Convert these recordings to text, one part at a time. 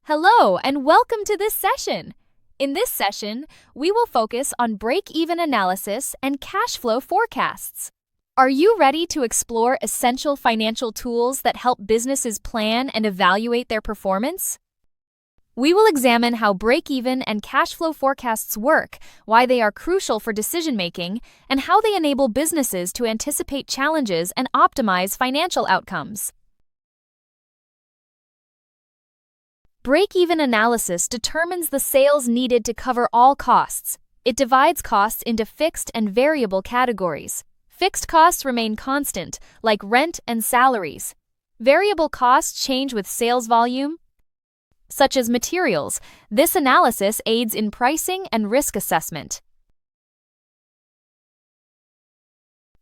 Hello, and welcome to this session. In this session, we will focus on break-even analysis and cash flow forecasts. Are you ready to explore essential financial tools that help businesses plan and evaluate their performance? We will examine how break-even and cash flow forecasts work, why they are crucial for decision-making, and how they enable businesses to anticipate challenges and optimize financial outcomes. Break-even analysis determines the sales needed to cover all costs. It divides costs into fixed and variable categories. Fixed costs remain constant, like rent and salaries. Variable costs change with sales volume, such as materials. This analysis aids in pricing and risk assessment.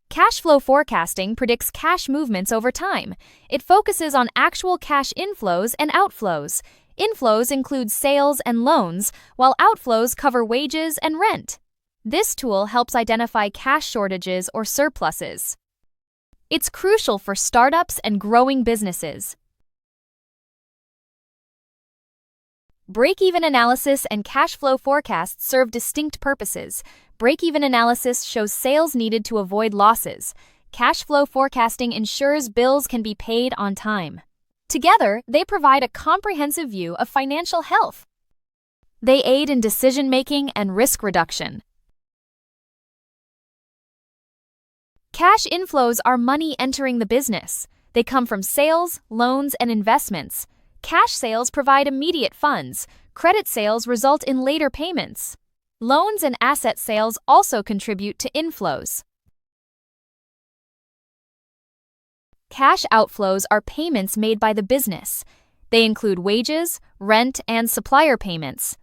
Cash flow forecasting predicts cash movements over time. It focuses on actual cash inflows and outflows. Inflows include sales and loans, while outflows cover wages and rent. This tool helps identify cash shortages or surpluses. It's crucial for startups and growing businesses. Break-even analysis and cash flow forecasts serve distinct purposes. Break-even analysis shows sales needed to avoid losses. Cash flow forecasting ensures bills can be paid on time. Together, they provide a comprehensive view of financial health. They aid in decision-making and risk reduction. Cash inflows are money entering the business. They come from sales, loans, and investments. Cash sales provide immediate funds. Credit sales result in later payments. Loans and asset sales also contribute to inflows. Cash outflows are payments made by the business. They include wages, rent, and supplier payments.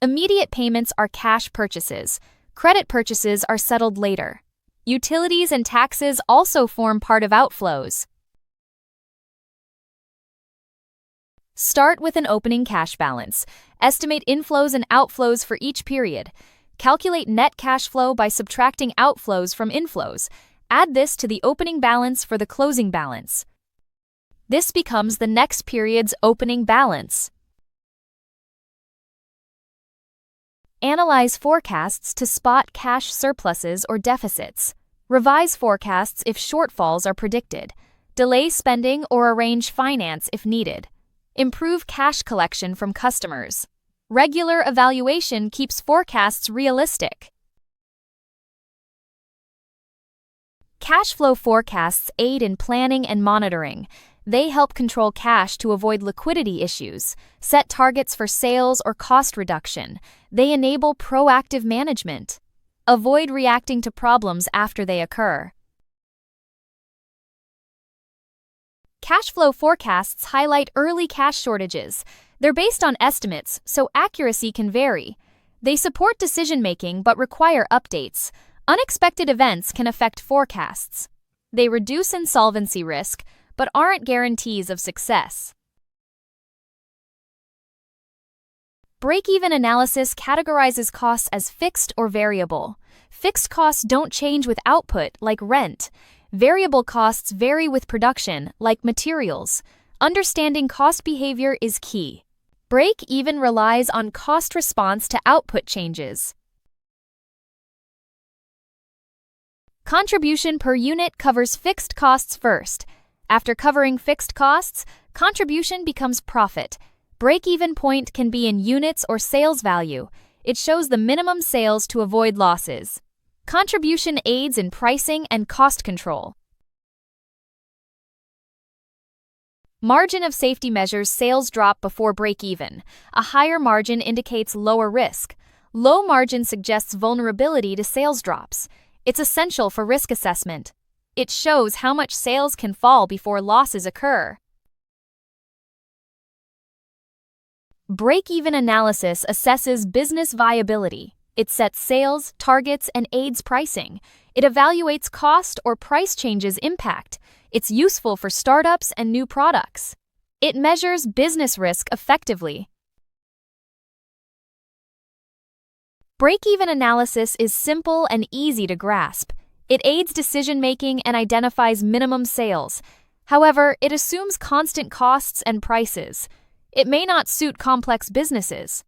Immediate payments are cash purchases. Credit purchases are settled later. Utilities and taxes also form part of outflows. Start with an opening cash balance. Estimate inflows and outflows for each period. Calculate net cash flow by subtracting outflows from inflows. Add this to the opening balance for the closing balance. This becomes the next period's opening balance. Analyze forecasts to spot cash surpluses or deficits. Revise forecasts if shortfalls are predicted. Delay spending or arrange finance if needed. Improve cash collection from customers. Regular evaluation keeps forecasts realistic. Cash flow forecasts aid in planning and monitoring. They help control cash to avoid liquidity issues, set targets for sales or cost reduction. They enable proactive management. Avoid reacting to problems after they occur. Cash flow forecasts highlight early cash shortages. They're based on estimates, so accuracy can vary. They support decision-making but require updates. Unexpected events can affect forecasts. They reduce insolvency risk, but aren't guarantees of success. Break-even analysis categorizes costs as fixed or variable. Fixed costs don't change with output, like rent. Variable costs vary with production, like materials. Understanding cost behavior is key. Break-even relies on cost response to output changes. Contribution per unit covers fixed costs first. After covering fixed costs, contribution becomes profit. Break-even point can be in units or sales value. It shows the minimum sales to avoid losses. Contribution aids in pricing and cost control. Margin of safety measures sales drop before break-even. A higher margin indicates lower risk. Low margin suggests vulnerability to sales drops. It's essential for risk assessment. It shows how much sales can fall before losses occur. Break-even analysis assesses business viability. It sets sales, targets, and aids pricing. It evaluates cost or price changes impact. It's useful for startups and new products. It measures business risk effectively. Break-even analysis is simple and easy to grasp. It aids decision-making and identifies minimum sales. However, it assumes constant costs and prices. It may not suit complex businesses.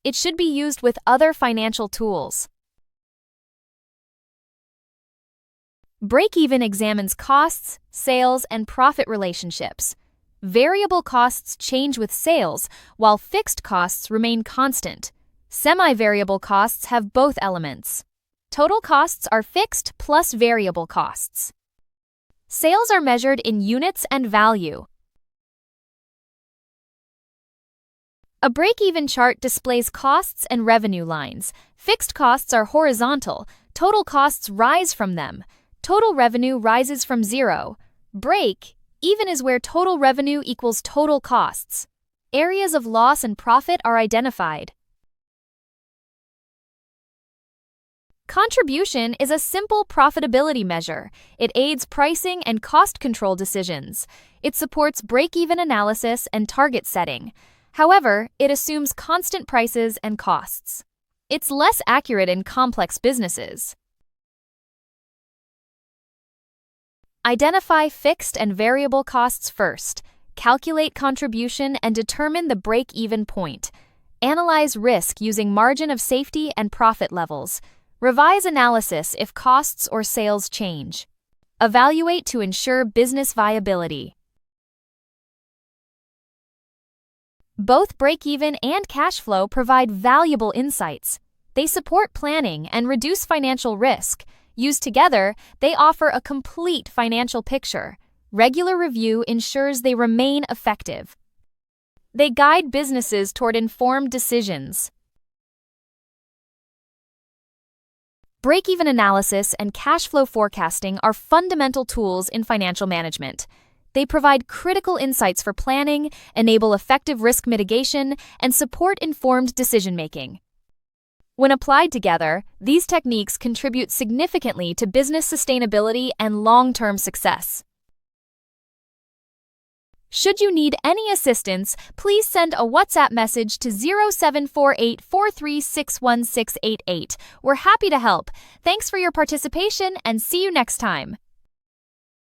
It should be used with other financial tools. Break-even examines costs, sales, and profit relationships. Variable costs change with sales, while fixed costs remain constant. Semi-variable costs have both elements. Total costs are fixed plus variable costs. Sales are measured in units and value. A break-even chart displays costs and revenue lines. Fixed costs are horizontal. Total costs rise from them. Total revenue rises from zero. Break-even is where total revenue equals total costs. Areas of loss and profit are identified. Contribution is a simple profitability measure. It aids pricing and cost control decisions. It supports break-even analysis and target setting. However, it assumes constant prices and costs. It's less accurate in complex businesses. Identify fixed and variable costs first. Calculate contribution and determine the break-even point. Analyze risk using margin of safety and profit levels. Revise analysis if costs or sales change. Evaluate to ensure business viability. Both break-even and cash flow provide valuable insights. They support planning and reduce financial risk. Used together, they offer a complete financial picture. Regular review ensures they remain effective. They guide businesses toward informed decisions. Break-even analysis and cash flow forecasting are fundamental tools in financial management. They provide critical insights for planning, enable effective risk mitigation, and support informed decision-making. When applied together, these techniques contribute significantly to business sustainability and long-term success. Should you need any assistance, please send a WhatsApp message to 0748436168. We're happy to help. Thanks for your participation and see you next time.